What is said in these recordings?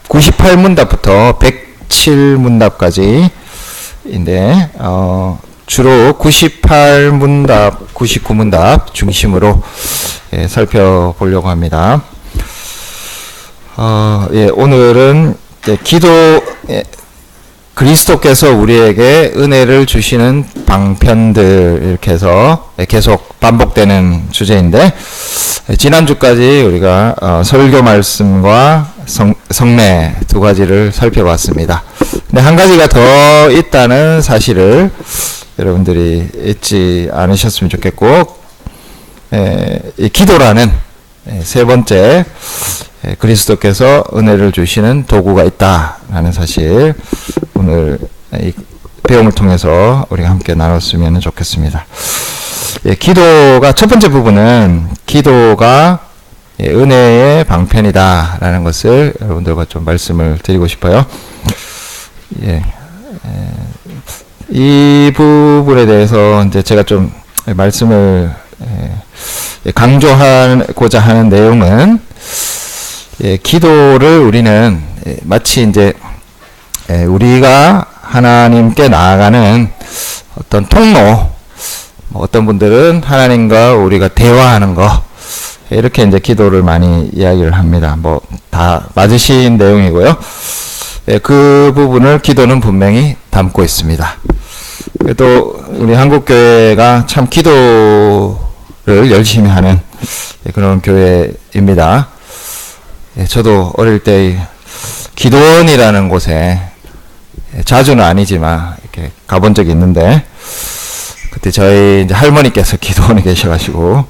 98문답부터 107문답까지인데, 주로 98문답, 99문답 중심으로 살펴보려고 합니다. 오늘은 그리스도께서 우리에게 은혜를 주시는 방편들, 이렇게 해서 계속 반복되는 주제인데, 지난주까지 우리가 설교 말씀과 성례 두 가지를 살펴봤습니다. 근데 한 가지가 더 있다는 사실을 여러분들이 잊지 않으셨으면 좋겠고, 이 기도라는 세 번째 그리스도께서 은혜를 주시는 도구가 있다라는 사실, 오늘 이 배움을 통해서 우리가 함께 나눴으면 좋겠습니다. 기도가, 첫 번째 부분은 기도가 은혜의 방편이다라는 것을 여러분들과 좀 말씀을 드리고 싶어요. 이 부분에 대해서 이제 제가 좀 말씀을 강조하고자 하는 내용은, 기도를 우리는 마치 이제 우리가 하나님께 나아가는 어떤 통로, 어떤 분들은 하나님과 우리가 대화하는 거, 이렇게 이제 기도를 많이 이야기를 합니다. 뭐 다 맞으신 내용이고요. 그 부분을 기도는 분명히 담고 있습니다. 또 우리 한국교회가 참 기도를 열심히 하는 그런 교회입니다. 저도 어릴 때 기도원이라는 곳에, 자주는 아니지만 이렇게 가본 적이 있는데, 그때 저희 이제 할머니께서 기도원에 계셔가지고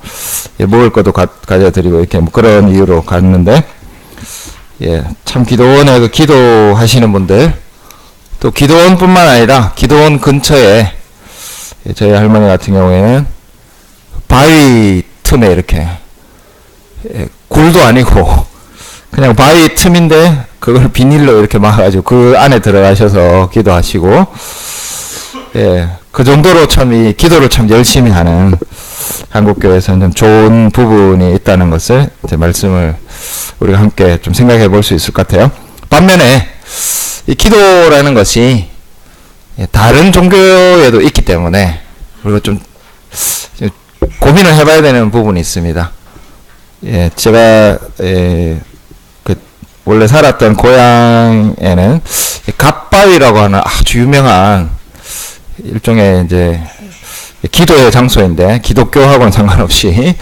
먹을 것도 가져드리고 이렇게 뭐 그런 이유로 갔는데, 참 기도원에 그 기도하시는 분들, 또 기도원뿐만 아니라 기도원 근처에 저희 할머니 같은 경우에는 바위 틈에 이렇게, 굴도 아니고 그냥 바위 틈인데 그걸 비닐로 이렇게 막아가지고 그 안에 들어가셔서 기도하시고, 그 정도로 참 이 기도를 참 열심히 하는 한국교회에서는 좀 좋은 부분이 있다는 것을 이제 말씀을 우리가 함께 좀 생각해 볼 수 있을 것 같아요. 반면에 이 기도라는 것이 다른 종교에도 있기 때문에 우리가 좀 고민을 해봐야 되는 부분이 있습니다. 제가 원래 살았던 고향에는 갓바위라고 하는 아주 유명한 일종의 이제 기도의 장소인데, 기독교하고는 상관없이,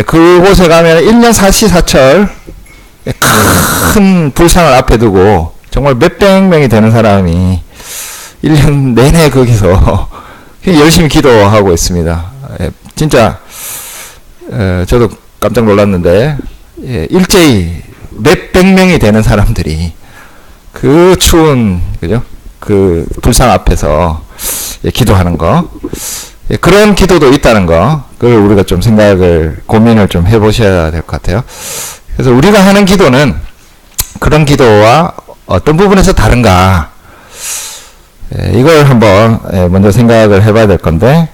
그곳에 가면 1년 사시사철 큰 불상을 앞에 두고 정말 몇백 명이 되는 사람이 1년 내내 거기서 열심히 기도하고 있습니다. 진짜 저도 깜짝 놀랐는데, 일제히 몇백 명이 되는 사람들이 그 추운, 그죠? 그 불상 앞에서 기도하는 거, 그런 기도도 있다는 거, 그걸 우리가 좀 고민을 좀 해보셔야 될 것 같아요. 그래서 우리가 하는 기도는 그런 기도와 어떤 부분에서 다른가, 이걸 한번 먼저 생각을 해봐야 될 건데,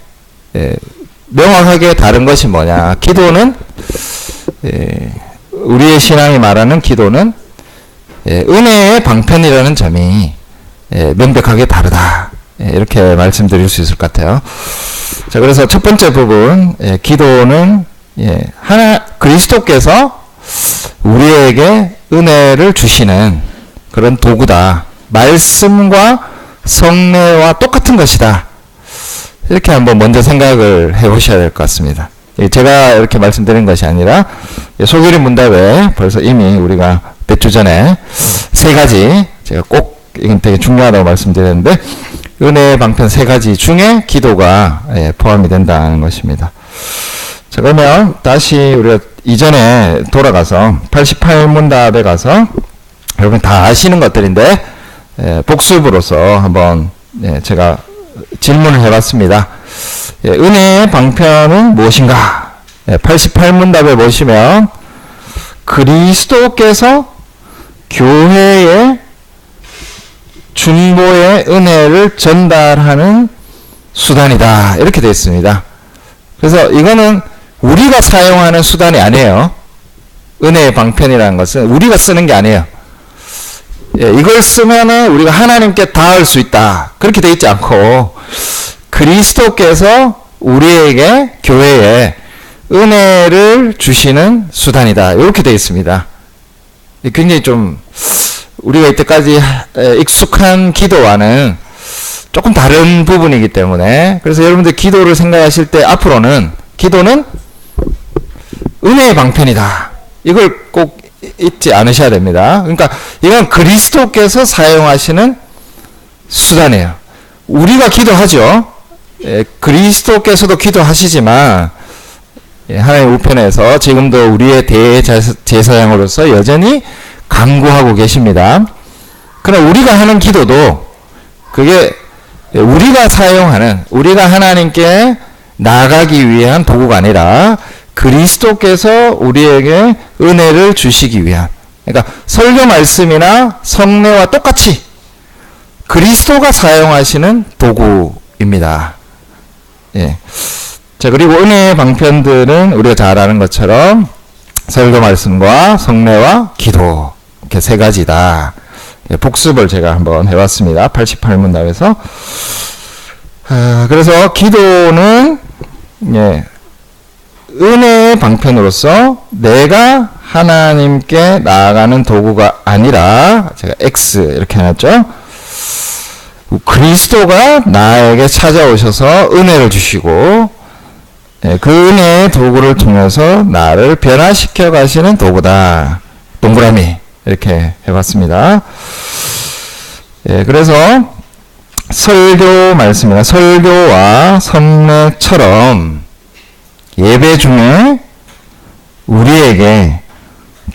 명확하게 다른 것이 뭐냐. 기도는, 우리의 신앙이 말하는 기도는 은혜의 방편이라는 점이 명백하게 다르다, 이렇게 말씀드릴 수 있을 것 같아요. 자, 그래서 첫 번째 부분, 기도는 그리스도께서 우리에게 은혜를 주시는 그런 도구다, 말씀과 성례와 똑같은 것이다, 이렇게 한번 먼저 생각을 해보셔야 될 것 같습니다. 제가 이렇게 말씀드린 것이 아니라 소그린 문답에 벌써 이미 우리가 몇 주 전에 세 가지, 제가 꼭 이건 되게 중요하다고 말씀드렸는데, 은혜의 방편 세 가지 중에 기도가 포함이 된다는 것입니다. 자, 그러면 다시 우리가 이전에 돌아가서 88문답에 가서, 여러분 다 아시는 것들인데 복습으로서 한번 제가 질문을 해봤습니다. 은혜의 방편은 무엇인가? 88문답에 보시면 그리스도께서 교회에 중보의 은혜를 전달하는 수단이다, 이렇게 되어 있습니다. 그래서 이거는 우리가 사용하는 수단이 아니에요. 은혜의 방편이라는 것은 우리가 쓰는 게 아니에요. 예, 이걸 쓰면은 우리가 하나님께 닿을 수 있다. 그렇게 돼 있지 않고 그리스도께서 우리에게 교회에 은혜를 주시는 수단이다. 이렇게 되어 있습니다. 굉장히 좀 우리가 이때까지 익숙한 기도와는 조금 다른 부분이기 때문에 그래서 여러분들 기도를 생각하실 때 앞으로는 기도는 은혜의 방편이다. 이걸 꼭 잊지 않으셔야 됩니다. 그러니까 이건 그리스도께서 사용하시는 수단이에요. 우리가 기도하죠. 그리스도께서도 기도하시지만 하나님 우편에서 지금도 우리의 대제사장으로서 여전히 간구하고 계십니다. 그러나 우리가 하는 기도도 그게 우리가 사용하는 우리가 하나님께 나아가기 위한 도구가 아니라 그리스도께서 우리에게 은혜를 주시기 위한 그러니까 설교 말씀이나 성례와 똑같이 그리스도가 사용하시는 도구입니다. 예. 자, 그리고 은혜의 방편들은 우리가 잘 아는 것처럼 설교 말씀과 성례와 기도 이렇게 세 가지다. 예, 복습을 제가 한번 해봤습니다. 88문답에서. 그래서 기도는 예, 은혜의 방편으로서 내가 하나님께 나아가는 도구가 아니라 제가 X 이렇게 해놨죠. 그리스도가 나에게 찾아오셔서 은혜를 주시고 그 은혜의 도구를 통해서 나를 변화시켜 가시는 도구다. 동그라미 이렇게 해봤습니다. 그래서 설교 말씀이나 설교와 성례처럼 예배 중에 우리에게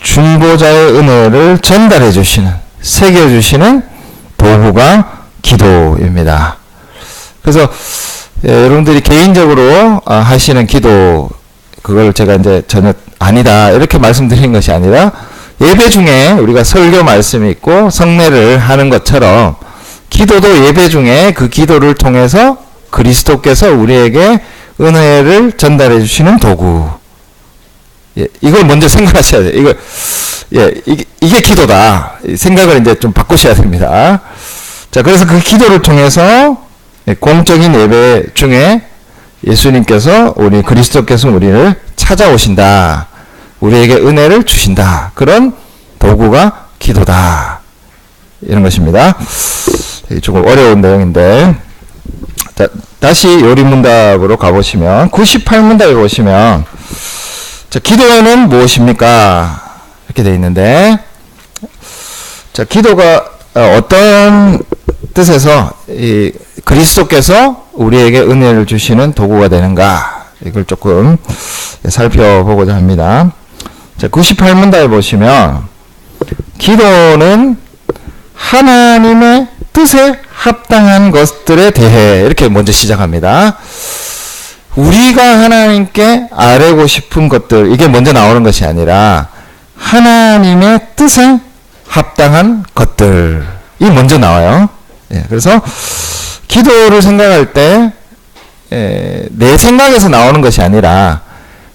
중보자의 은혜를 전달해 주시는 새겨 주시는 도구가 기도입니다. 그래서 여러분들이 개인적으로 하시는 기도 그걸 제가 이제 전혀 아니다 이렇게 말씀드린 것이 아니라 예배 중에 우리가 설교 말씀이 있고 성례를 하는 것처럼 기도도 예배 중에 그 기도를 통해서 그리스도께서 우리에게 은혜를 전달해 주시는 도구. 예, 이걸 먼저 생각하셔야 돼요. 이거 이게 기도다. 생각을 이제 좀 바꾸셔야 됩니다. 자, 그래서 그 기도를 통해서 공적인 예배 중에 예수님께서 우리 그리스도께서 우리를 찾아오신다. 우리에게 은혜를 주신다. 그런 도구가 기도다. 이런 것입니다. 조금 어려운 내용인데 자, 다시 요리문답으로 가보시면 98문답에 보시면 자, 기도는 무엇입니까? 이렇게 되어 있는데 자, 기도가 어떤 뜻에서 이 그리스도께서 우리에게 은혜를 주시는 도구가 되는가 이걸 조금 살펴보고자 합니다. 자, 98문답에 보시면 기도는 하나님의 뜻에 합당한 것들에 대해 이렇게 먼저 시작합니다. 우리가 하나님께 아뢰고 싶은 것들 이게 먼저 나오는 것이 아니라 하나님의 뜻에 합당한 것들이 먼저 나와요. 예, 그래서 기도를 생각할 때 내 생각에서 나오는 것이 아니라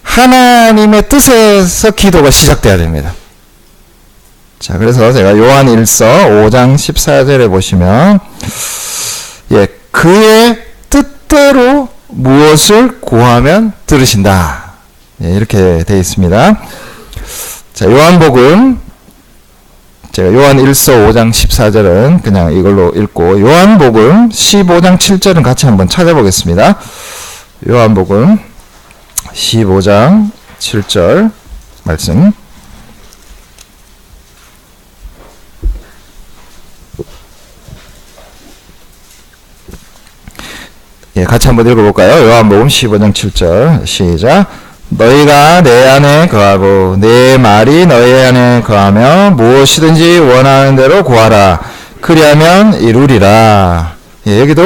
하나님의 뜻에서 기도가 시작돼야 됩니다. 자, 그래서 제가 요한 1서 5장 14절에 보시면 예, 그의 뜻대로 무엇을 구하면 들으신다. 예, 이렇게 되어 있습니다. 자, 요한복음 제가 요한 1서 5장 14절은 그냥 이걸로 읽고 요한복음 15장 7절은 같이 한번 찾아보겠습니다. 요한복음 15장 7절 말씀 예, 같이 한번 읽어볼까요? 요한복음 15장 7절 시작. 너희가 내 안에 거하고 내 말이 너희 안에 거하며 무엇이든지 원하는 대로 구하라. 그리하면 이루리라. 예, 여기도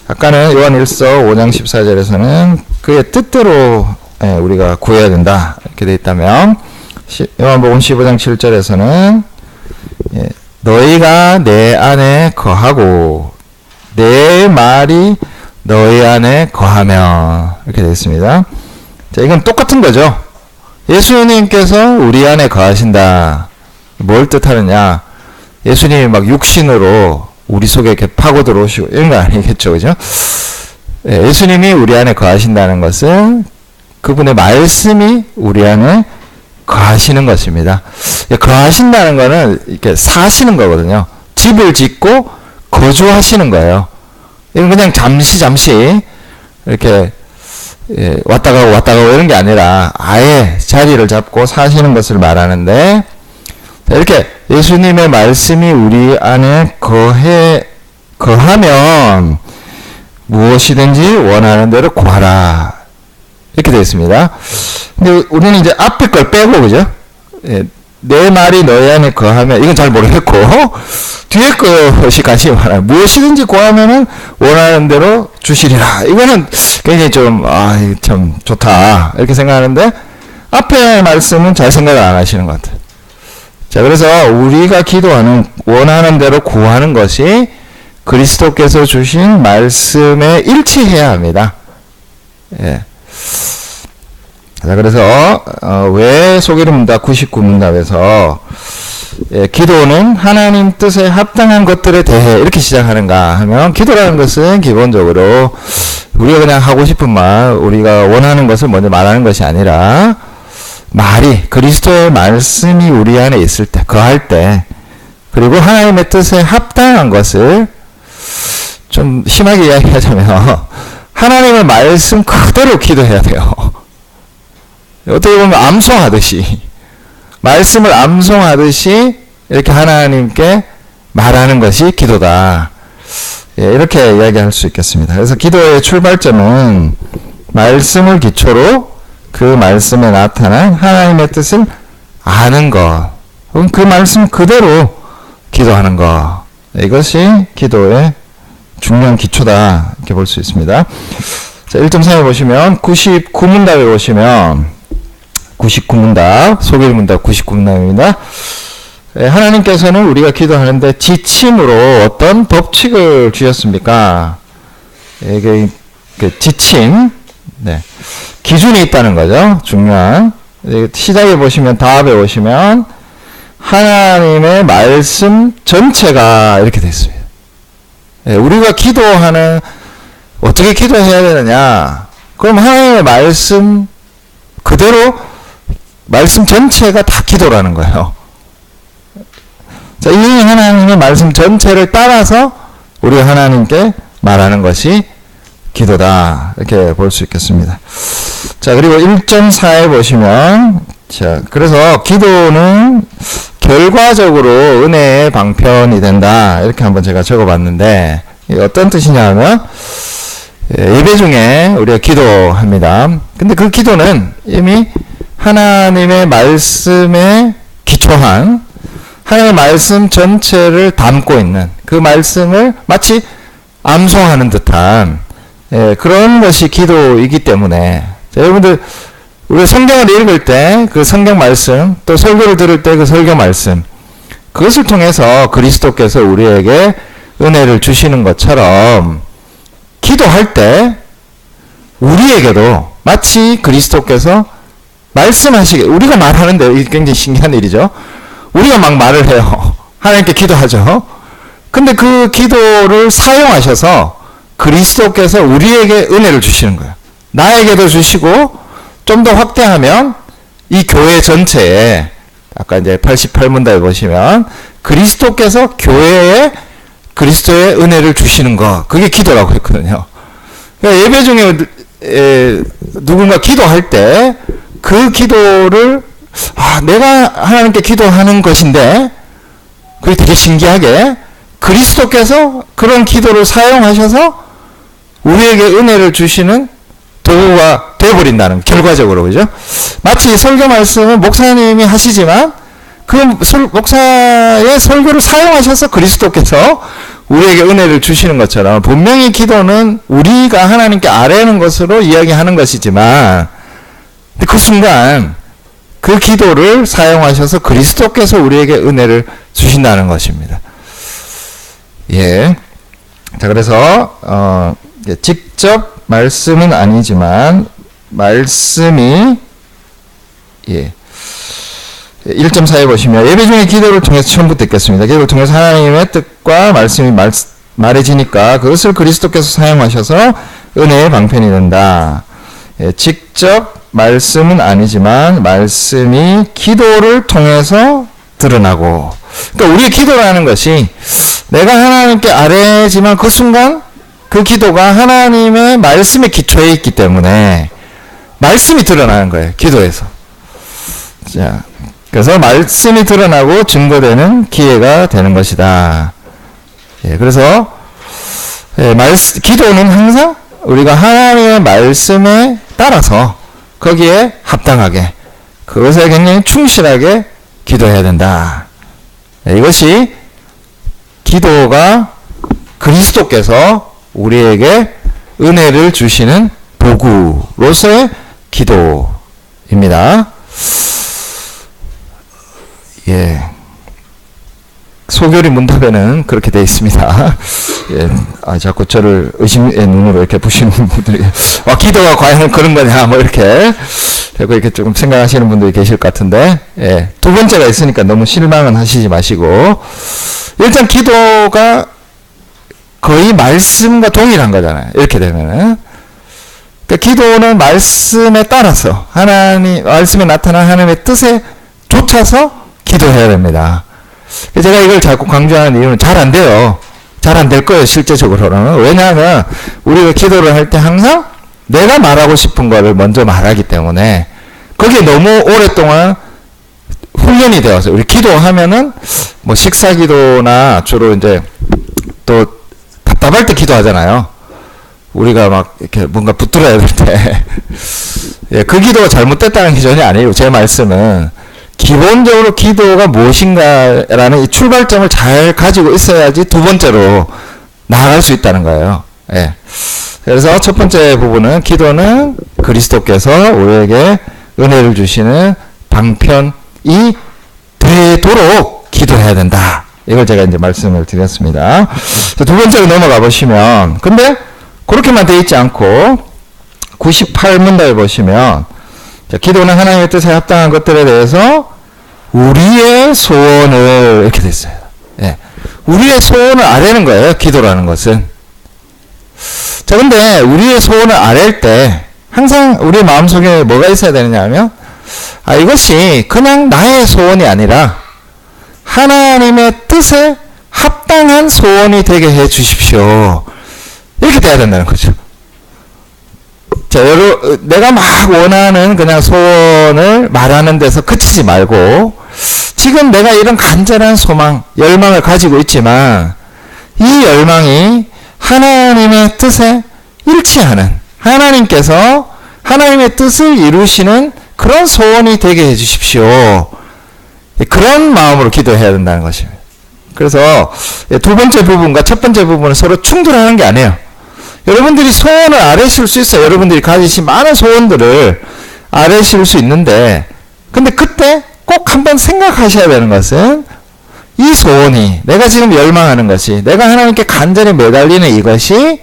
아까는 요한 1서 5장 14절에서는 그의 뜻대로 우리가 구해야 된다 이렇게 되어 있다면 요한복음 15장 7절에서는 너희가 내 안에 거하고 내 말이 너희 안에 거하며 이렇게 되어 있습니다. 자, 이건 똑같은 거죠. 예수님께서 우리 안에 거하신다. 뭘 뜻하느냐? 예수님이 막 육신으로 우리 속에 이렇게 파고 들어오시고 이런 거 아니겠죠, 그죠? 예수님이 우리 안에 거하신다는 것은 그분의 말씀이 우리 안에 거하시는 것입니다. 거하신다는 것은 이렇게 사시는 거거든요. 집을 짓고 거주하시는 거예요. 이건 그냥 잠시 이렇게 왔다 가고 이런 게 아니라 아예 자리를 잡고 사시는 것을 말하는데, 이렇게 예수님의 말씀이 우리 안에 거하면 무엇이든지 원하는 대로 구하라. 이렇게 되어 있습니다. 근데 우리는 이제 앞에 걸 빼고, 그죠? 내 말이 너희 안에 거하면, 이건 잘 모르겠고, 뒤에 것이 관심이 많아요. 무엇이든지 구하면은 원하는 대로 주시리라. 이거는 굉장히 참 좋다. 이렇게 생각하는데, 앞에 말씀은 잘 생각을 안 하시는 것 같아요. 자, 그래서 우리가 기도하는, 원하는 대로 구하는 것이 그리스도께서 주신 말씀에 일치해야 합니다. 예. 자, 그래서 왜 소기를 문답 99문답에서 기도는 하나님 뜻에 합당한 것들에 대해 이렇게 시작하는가 하면, 기도라는 것은 기본적으로 우리가 그냥 하고 싶은 말, 우리가 원하는 것을 먼저 말하는 것이 아니라, 말이 그리스도의 말씀이 우리 안에 있을 때, 거할 때, 그리고 하나님의 뜻에 합당한 것을, 좀 심하게 이야기하자면 하나님의 말씀 그대로 기도해야 돼요. 어떻게 보면 암송하듯이, 말씀을 암송하듯이 이렇게 하나님께 말하는 것이 기도다. 이렇게 이야기할 수 있겠습니다. 그래서 기도의 출발점은 말씀을 기초로 그 말씀에 나타난 하나님의 뜻을 아는 것, 혹은 그 말씀 그대로 기도하는 것, 이것이 기도의 중요한 기초다. 이렇게 볼 수 있습니다. 자, 1.3에 보시면 99문답에 보시면 99문답, 소개문답 99문답입니다. 하나님께서는 우리가 기도하는데 지침으로 어떤 법칙을 주셨습니까? 이게 지침, 기준이 있다는 거죠. 중요한. 시작에 보시면, 답에 보시면 하나님의 말씀 전체가 이렇게 되어 있습니다. 우리가 기도하는, 어떻게 기도해야 되느냐? 그럼 하나님의 말씀 그대로, 말씀 전체가 다 기도라는 거예요. 자, 이 하나님의 말씀 전체를 따라서 우리가 하나님께 말하는 것이 기도다. 이렇게 볼 수 있겠습니다. 자, 그리고 1.4에 보시면, 자, 그래서 기도는 결과적으로 은혜의 방편이 된다. 이렇게 한번 제가 적어봤는데, 이게 어떤 뜻이냐 하면, 예배 중에 우리가 기도합니다. 근데 그 기도는 이미 하나님의 말씀에 기초한, 하나님의 말씀 전체를 담고 있는, 그 말씀을 마치 암송하는 듯한 그런 것이 기도이기 때문에, 자, 여러분들 우리가 성경을 읽을 때 그 성경 말씀, 또 설교를 들을 때 그 설교 말씀, 그것을 통해서 그리스도께서 우리에게 은혜를 주시는 것처럼 기도할 때 우리에게도 마치 그리스도께서 말씀하시게, 우리가 말하는데 이게 굉장히 신기한 일이죠. 우리가 막 말을 해요. 하나님께 기도하죠. 근데 그 기도를 사용하셔서 그리스도께서 우리에게 은혜를 주시는 거예요. 나에게도 주시고, 좀 더 확대하면 이 교회 전체에, 아까 이제 88문답에 보시면 그리스도께서 교회에 그리스도의 은혜를 주시는 것, 그게 기도라고 했거든요. 그러니까 예배 중에 누군가 기도할 때 그 기도를, 내가 하나님께 기도하는 것인데, 그게 되게 신기하게 그리스도께서 그런 기도를 사용하셔서 우리에게 은혜를 주시는 도구가 되어버린다는, 결과적으로, 그죠? 마치 설교 말씀은 목사님이 하시지만 그 목사의 설교를 사용하셔서 그리스도께서 우리에게 은혜를 주시는 것처럼, 분명히 기도는 우리가 하나님께 아뢰는 것으로 이야기하는 것이지만, 그 순간 그 기도를 사용하셔서 그리스도께서 우리에게 은혜를 주신다는 것입니다. 예. 자, 그래서 직접 말씀은 아니지만 말씀이 예. 1.4에 보시면 예배 중에 기도를 통해서 처음부터 읽겠습니다. 기도를 통해서 하나님의 뜻과 말씀이 말해지니까 그것을 그리스도께서 사용하셔서 은혜의 방편이 된다. 예, 직접 말씀은 아니지만 말씀이 기도를 통해서 드러나고, 그러니까 우리의 기도라는 것이 내가 하나님께 아뢰지만 그 순간 그 기도가 하나님의 말씀에 기초해 있기 때문에 말씀이 드러나는 거예요. 기도에서. 자, 그래서 말씀이 드러나고 증거되는 기회가 되는 것이다. 예, 그래서 기도는 항상 우리가 하나님의 말씀에 따라서 거기에 합당하게, 그것에 굉장히 충실하게 기도해야 된다. 예, 이것이 기도가 그리스도께서 우리에게 은혜를 주시는 도구로서의 기도입니다. 예. 소교리 문답에는 그렇게 되어 있습니다. 예. 자꾸 저를 의심의 눈으로 이렇게 보시는 분들이, 기도가 과연 그런 거냐, 뭐 이렇게, 되고 이렇게 조금 생각하시는 분들이 계실 것 같은데, 예. 두 번째가 있으니까 너무 실망은 하시지 마시고, 일단 기도가 거의 말씀과 동일한 거잖아요. 이렇게 되면은. 그러니까 기도는 말씀에 따라서, 말씀에 나타난 하나님의 뜻에 쫓아서 기도해야 됩니다. 제가 이걸 자꾸 강조하는 이유는 잘 안 돼요. 잘 안 될 거예요, 실제적으로는. 왜냐하면 우리가 기도를 할 때 항상 내가 말하고 싶은 거를 먼저 말하기 때문에 그게 너무 오랫동안 훈련이 되어서, 우리 기도하면은 뭐 식사 기도나 주로 이제 또 답답할 때 기도하잖아요. 우리가 막 이렇게 뭔가 붙들어야 될 때. 예, 그 기도가 잘못됐다는 게 전혀 아니에요. 제 말씀은 기본적으로 기도가 무엇인가라는 이 출발점을 잘 가지고 있어야지 두 번째로 나아갈 수 있다는 거예요. 예. 그래서 첫 번째 부분은 기도는 그리스도께서 우리에게 은혜를 주시는 방편이 되도록 기도해야 된다. 이걸 제가 이제 말씀을 드렸습니다. 두 번째로 넘어가 보시면, 근데 그렇게만 되어 있지 않고 98문답에 보시면, 기도는 하나님의 뜻에 합당한 것들에 대해서 우리의 소원을, 이렇게 됐어요. 예. 우리의 소원을 아뢰는 거예요, 기도라는 것은. 자, 근데 우리의 소원을 아뢰일 때 항상 우리 마음속에 뭐가 있어야 되느냐 하면, 이것이 그냥 나의 소원이 아니라 하나님의 뜻에 합당한 소원이 되게 해 주십시오. 이렇게 돼야 된다는 거죠. 자, 내가 막 원하는 그냥 소원을 말하는 데서 그치지 말고, 지금 내가 이런 간절한 소망, 열망을 가지고 있지만, 이 열망이 하나님의 뜻에 일치하는, 하나님께서 하나님의 뜻을 이루시는 그런 소원이 되게 해주십시오. 그런 마음으로 기도해야 된다는 것입니다. 그래서 두 번째 부분과 첫 번째 부분은 서로 충돌하는 게 아니에요. 여러분들이 소원을 아뢰실 수 있어요. 여러분들이 가지신 많은 소원들을 아뢰실 수 있는데, 근데 그때 꼭 한번 생각하셔야 되는 것은, 이 소원이, 내가 지금 열망하는 것이, 내가 하나님께 간절히 매달리는 이것이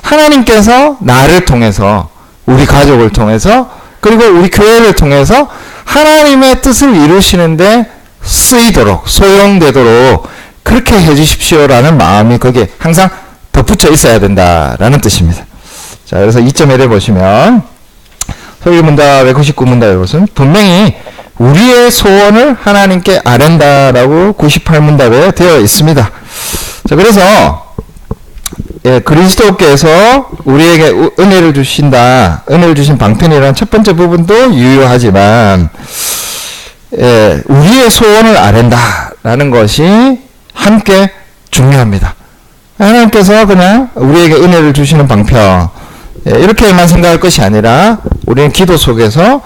하나님께서 나를 통해서, 우리 가족을 통해서, 그리고 우리 교회를 통해서 하나님의 뜻을 이루시는데 쓰이도록, 소용되도록 그렇게 해주십시오라는 마음이 거기에 항상 덧붙여 있어야 된다라는 뜻입니다. 자, 그래서 2.1에 보시면, 소유문답 199문답에 보시면 분명히 우리의 소원을 하나님께 아랜다라고 98문답에 되어 있습니다. 자, 그래서 그리스도께서 우리에게 은혜를 주신다, 은혜를 주신 방편이라는 첫 번째 부분도 유효하지만, 우리의 소원을 아랜다라는 것이 함께 중요합니다. 하나님께서 그냥 우리에게 은혜를 주시는 방편, 이렇게만 생각할 것이 아니라 우리는 기도 속에서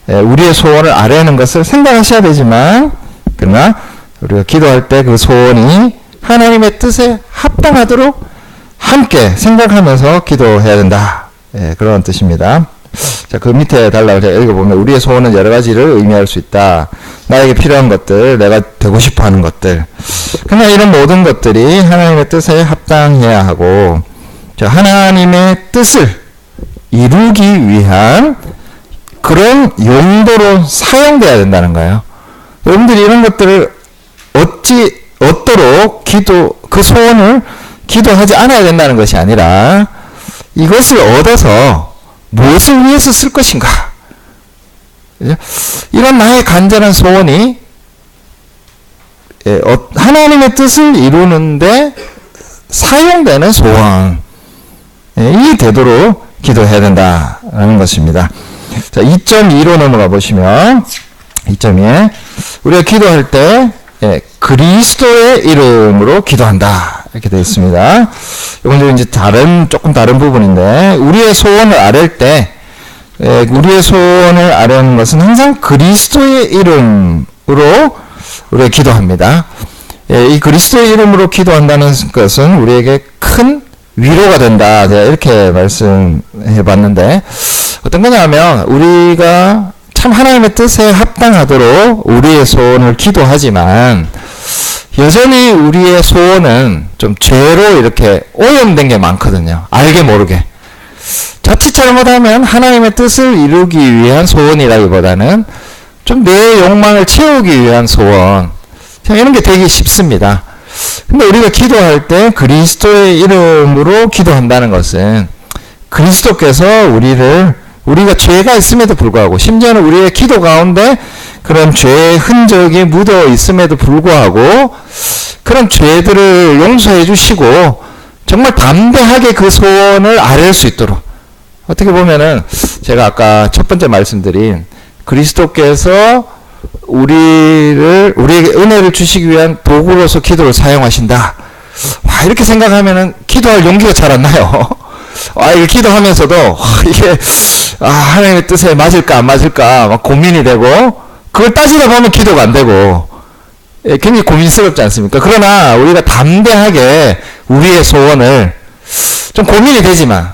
우리의 소원을 아뢰는 것을 생각하셔야 되지만, 그러나 우리가 기도할 때 그 소원이 하나님의 뜻에 합당하도록 함께 생각하면서 기도해야 된다. 그런 뜻입니다. 자, 그 밑에 달라고 제가 읽어보면, 우리의 소원은 여러 가지를 의미할 수 있다. 나에게 필요한 것들, 내가 되고 싶어 하는 것들. 그러나 이런 모든 것들이 하나님의 뜻에 합당해야 하고, 자, 하나님의 뜻을 이루기 위한 그런 용도로 사용돼야 된다는 거예요. 여러분들이 이런 것들을 얻도록 그 소원을 기도하지 않아야 된다는 것이 아니라 이것을 얻어서 무엇을 위해서 쓸 것인가? 이런 나의 간절한 소원이 하나님의 뜻을 이루는데 사용되는 소원이 되도록 기도해야 된다라는 것입니다. 자, 2.2로 넘어가 보시면 2.2에 우리가 기도할 때 그리스도의 이름으로 기도한다 이렇게 되어 있습니다. 이건 이제 조금 다른 부분인데 우리의 소원을 아뢰을 때 우리의 소원을 아뢰는 것은 항상 그리스도의 이름으로 우리가 기도합니다. 이 그리스도의 이름으로 기도한다는 것은 우리에게 큰 위로가 된다. 이렇게 말씀해 봤는데 어떤 거냐면 우리가 참 하나님의 뜻에 합당하도록 우리의 소원을 기도하지만 여전히 우리의 소원은 좀 죄로 이렇게 오염된 게 많거든요. 알게 모르게. 자칫 잘못하면 하나님의 뜻을 이루기 위한 소원이라기보다는 좀 내 욕망을 채우기 위한 소원. 이런 게 되게 쉽습니다. 근데 우리가 기도할 때 그리스도의 이름으로 기도한다는 것은 그리스도께서 우리가 죄가 있음에도 불구하고 심지어는 우리의 기도 가운데 그런 죄의 흔적이 묻어 있음에도 불구하고 그런 죄들을 용서해 주시고 정말 담대하게 그 소원을 아뢰을 수 있도록 어떻게 보면은 제가 아까 첫 번째 말씀드린 그리스도께서 우리에게 은혜를 주시기 위한 도구로서 기도를 사용하신다. 와, 이렇게 생각하면은 기도할 용기가 잘 안 나요. 이거 기도하면서도 이게 하나님의 뜻에 맞을까 안 맞을까 막 고민이 되고 그걸 따지다 보면 기도가 안 되고 굉장히 고민스럽지 않습니까? 그러나 우리가 담대하게 우리의 소원을 좀 고민이 되지만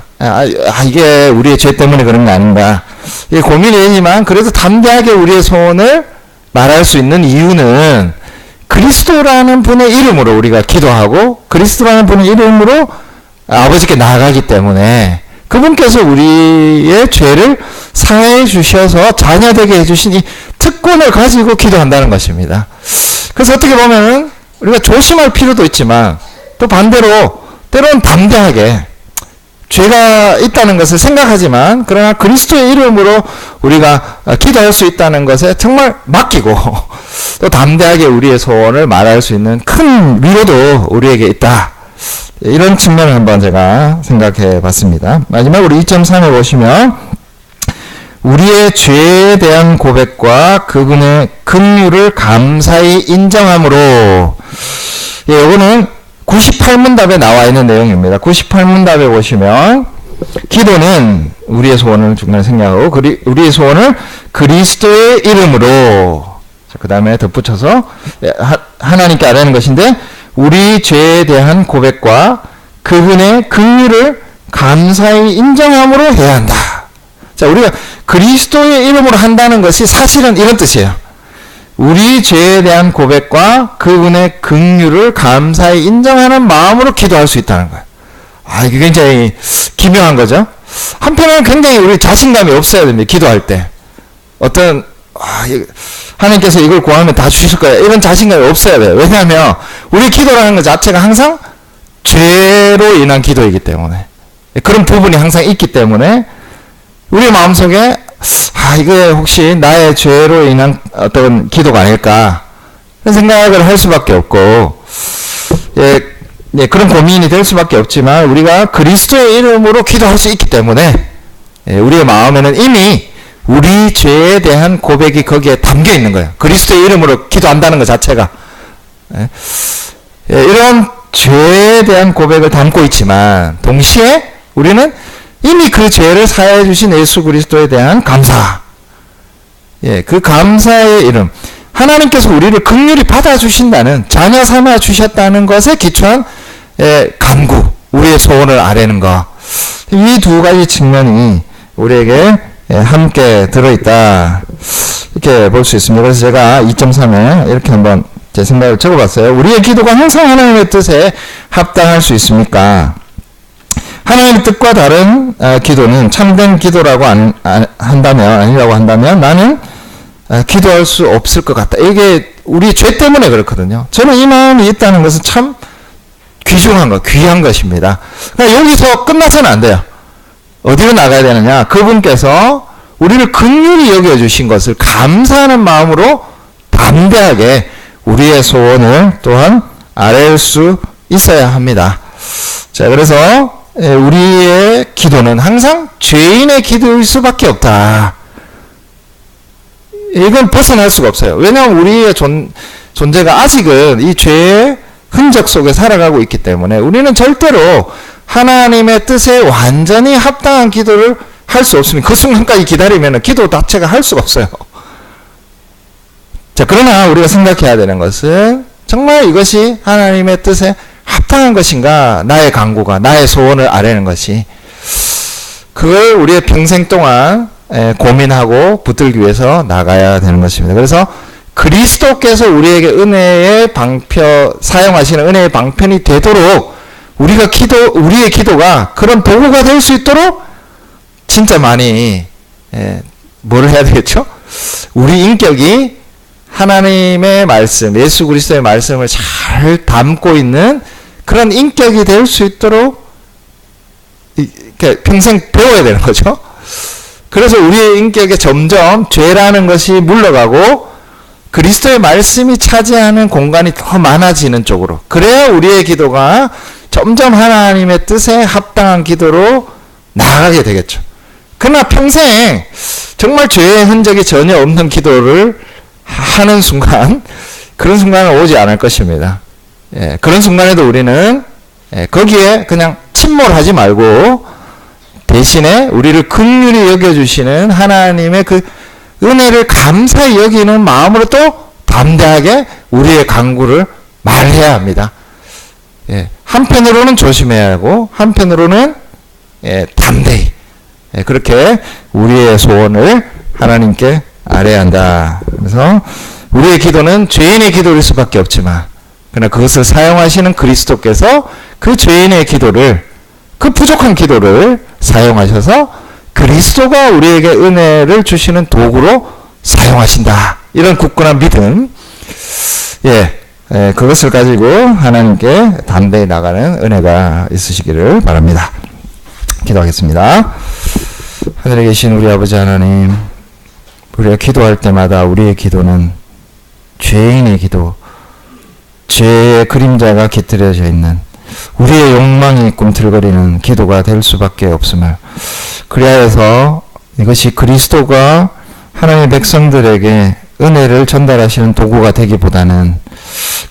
이게 우리의 죄 때문에 그런 게 아닌가 이게 고민이 되지만 그래도 담대하게 우리의 소원을 말할 수 있는 이유는 그리스도라는 분의 이름으로 우리가 기도하고 그리스도라는 분의 이름으로 아버지께 나아가기 때문에 그분께서 우리의 죄를 사해 주셔서 자녀되게 해주신 이 특권을 가지고 기도한다는 것입니다. 그래서 어떻게 보면 우리가 조심할 필요도 있지만 또 반대로 때로는 담대하게 죄가 있다는 것을 생각하지만 그러나 그리스도의 이름으로 우리가 기도할 수 있다는 것에 정말 맡기고 또 담대하게 우리의 소원을 말할 수 있는 큰 위로도 우리에게 있다. 이런 측면을 한번 제가 생각해 봤습니다. 마지막으로 2.3에 보시면 우리의 죄에 대한 고백과 그분의 긍휼을 감사히 인정함으로 이거는 98문답에 나와 있는 내용입니다. 98문답에 보시면 기도는 우리의 소원을 중간에 생략하고 우리의 소원을 그리스도의 이름으로 그 다음에 덧붙여서 하나님께 아뢰는 것인데 우리 죄에 대한 고백과 그분의 긍휼을 감사히 인정함으로 해야 한다. 자, 우리가 그리스도의 이름으로 한다는 것이 사실은 이런 뜻이에요. 우리 죄에 대한 고백과 그분의 긍휼을 감사히 인정하는 마음으로 기도할 수 있다는 거예요. 이게 굉장히 기묘한 거죠. 한편으로는 굉장히 우리 자신감이 없어야 됩니다. 기도할 때. 하나님께서 이걸 구하면 다 주실 거야. 이런 자신감이 없어야 돼요. 왜냐하면 우리 기도라는 것 자체가 항상 죄로 인한 기도이기 때문에 그런 부분이 항상 있기 때문에 우리 마음속에 이게 혹시 나의 죄로 인한 어떤 기도가 아닐까 그런 생각을 할 수밖에 없고 그런 고민이 될 수밖에 없지만 우리가 그리스도의 이름으로 기도할 수 있기 때문에 우리의 마음에는 이미 우리 죄에 대한 고백이 거기에 담겨 있는 거예요. 그리스도의 이름으로 기도한다는 것 자체가 이런 죄에 대한 고백을 담고 있지만 동시에 우리는 이미 그 죄를 사해 주신 예수 그리스도에 대한 감사 그 감사의 이름 하나님께서 우리를 긍휼히 받아주신다는 자녀 삼아 주셨다는 것에 기초한 간구 우리의 소원을 아뢰는 것 이 두 가지 측면이 우리에게 함께 들어있다 이렇게 볼 수 있습니다. 그래서 제가 2.3에 이렇게 한번 제 생각을 적어봤어요. 우리의 기도가 항상 하나님의 뜻에 합당할 수 있습니까? 하나님의 뜻과 다른 기도는 참된 기도라고 아니라고 한다면 나는 기도할 수 없을 것 같다. 이게 우리 죄 때문에 그렇거든요. 저는 이 마음이 있다는 것은 참 귀한 것입니다. 그러니까 여기서 끝나서는 안 돼요. 어디로 나가야 되느냐? 그분께서 우리를 긍휼히 여겨주신 것을 감사하는 마음으로 담대하게 우리의 소원을 또한 아뢰을 수 있어야 합니다. 자, 그래서 우리의 기도는 항상 죄인의 기도일 수밖에 없다. 이건 벗어날 수가 없어요. 왜냐하면 우리의 존재가 아직은 이 죄의 흔적 속에 살아가고 있기 때문에 우리는 절대로 하나님의 뜻에 완전히 합당한 기도를 할 수 없습니다. 그 순간까지 기다리면 기도 자체가 할 수가 없어요. 자, 그러나 우리가 생각해야 되는 것은 정말 이것이 하나님의 뜻에 합당한 것인가, 나의 간구가, 나의 소원을 아뢰는 것이, 그걸 우리의 평생 동안 고민하고 붙들기 위해서 나가야 되는 것입니다. 그래서 그리스도께서 우리에게 사용하시는 은혜의 방편이 되도록 우리의 기도가 그런 도구가 될 수 있도록 진짜 많이 뭘 해야 되겠죠? 우리 인격이 하나님의 말씀, 예수 그리스도의 말씀을 잘 담고 있는 그런 인격이 될 수 있도록 평생 배워야 되는 거죠. 그래서 우리의 인격에 점점 죄라는 것이 물러가고 그리스도의 말씀이 차지하는 공간이 더 많아지는 쪽으로, 그래야 우리의 기도가 점점 하나님의 뜻에 합당한 기도로 나아가게 되겠죠. 그러나 평생 정말 죄의 흔적이 전혀 없는 기도를 하는 순간, 그런 순간은 오지 않을 것입니다. 그런 순간에도 우리는 거기에 그냥 침몰하지 말고 대신에 우리를 긍휼히 여겨주시는 하나님의 그 은혜를 감사히 여기는 마음으로 또 담대하게 우리의 간구를 말해야 합니다. 한편으로는 조심해야 하고 한편으로는 담대히 그렇게 우리의 소원을 하나님께 아뢰야 한다. 그래서 우리의 기도는 죄인의 기도일 수밖에 없지만, 그러나 그것을 사용하시는 그리스도께서 그 죄인의 기도를, 그 부족한 기도를 사용하셔서 그리스도가 우리에게 은혜를 주시는 도구로 사용하신다. 이런 굳건한 믿음, 그것을 가지고 하나님께 담대히 나가는 은혜가 있으시기를 바랍니다. 기도하겠습니다. 하늘에 계신 우리 아버지 하나님, 우리가 기도할 때마다 우리의 기도는 죄인의 기도, 죄의 그림자가 깃들여져 있는 우리의 욕망이 꿈틀거리는 기도가 될 수밖에 없음을, 그리하여서 이것이 그리스도가 하나님의 백성들에게 은혜를 전달하시는 도구가 되기보다는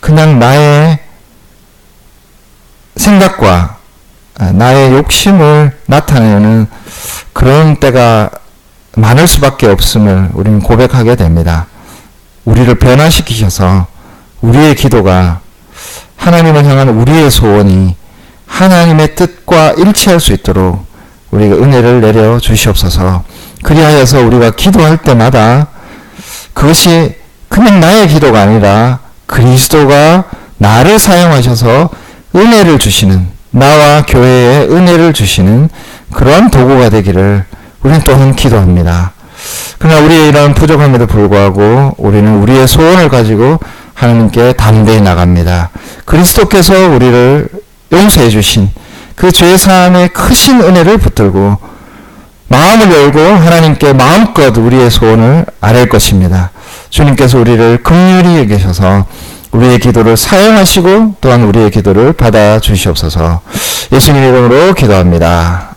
그냥 나의 생각과 나의 욕심을 나타내는 그런 때가 많을 수밖에 없음을 우리는 고백하게 됩니다. 우리를 변화시키셔서 우리의 기도가, 하나님을 향한 우리의 소원이 하나님의 뜻과 일치할 수 있도록 우리가 은혜를 내려 주시옵소서. 그리하여서 우리가 기도할 때마다 그것이 그냥 나의 기도가 아니라 그리스도가 나를 사용하셔서 은혜를 주시는, 나와 교회에 은혜를 주시는 그러한 도구가 되기를 우리는 또한 기도합니다. 그러나 우리의 이런 부족함에도 불구하고 우리는 우리의 소원을 가지고 하나님께 담대히 나갑니다. 그리스도께서 우리를 용서해 주신 그 죄사함의 크신 은혜를 붙들고 마음을 열고 하나님께 마음껏 우리의 소원을 아뢰 것입니다. 주님께서 우리를 긍휼히 여기셔서 우리의 기도를 사용하시고 또한 우리의 기도를 받아 주시옵소서. 예수님 이름으로 기도합니다.